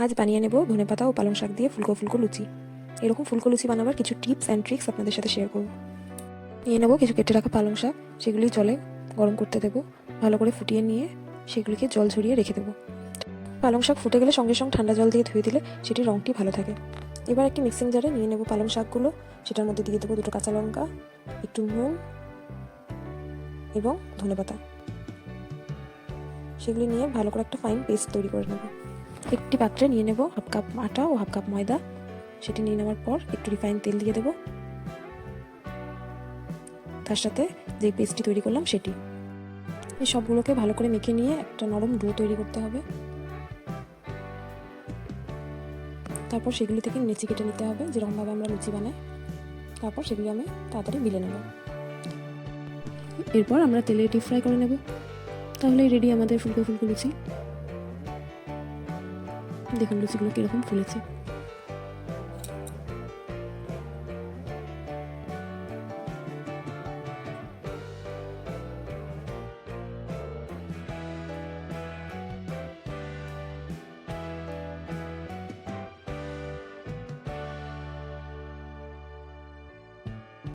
আজ বানিয়ে নেব ধনেপাতা ও পালং শাক দিয়ে ফুলকো ফুলকো লুচি। এরকম ফুলকো লুচি বানাবার কিছু টিপস অ্যান্ড ট্রিক্স আপনাদের সাথে শেয়ার করব। নিয়ে নেব কিছু কেটে রাখা পালং শাক, সেগুলি জলে গরম করতে দেবো। ভালো করে ফুটিয়ে নিয়ে সেগুলিকে জল ঝরিয়ে রেখে দেবো। পালং শাক ফুটে গেলে সঙ্গে সঙ্গে ঠান্ডা জল দিয়ে ধুয়ে দিলে সেটির রঙটি ভালো থাকে। এবার একটি মিক্সিং জারে নিয়ে নেব পালং শাকগুলো, সেটার মধ্যে দিয়ে দেবো 2টো কাঁচা লঙ্কা, একটু নুন এবং ধনেপাতা। সেগুলি নিয়ে ভালো করে একটা ফাইন পেস্ট তৈরি করে নেব। একটি পাত্রে নিয়ে নেব 1/2 কাপ আটা ও 1/2 কাপ ময়দা। সেটি নিয়ে নেওয়ার পর একটু রিফাইন তেল দিয়ে দেব, তার সাথে যে পেস্টটি তৈরি করলাম সেটি। এই সবগুলোকে ভালো করে মেখে নিয়ে একটা নরম ডো তৈরি করতে হবে। তারপর সেগুলি থেকে নেচি কেটে নিতে হবে, যেরকমভাবে আমরা লুচি বানাই। তারপর সেগুলি আমি তাড়াতাড়ি বেলে নেব। এরপর আমরা তেলে ডিপ ফ্রাই করে নেব। তাহলেই রেডি আমাদের ফুলকো ফুলকো লুচি। দেখুন লুচিগুলো কীরকম ফুলেছে।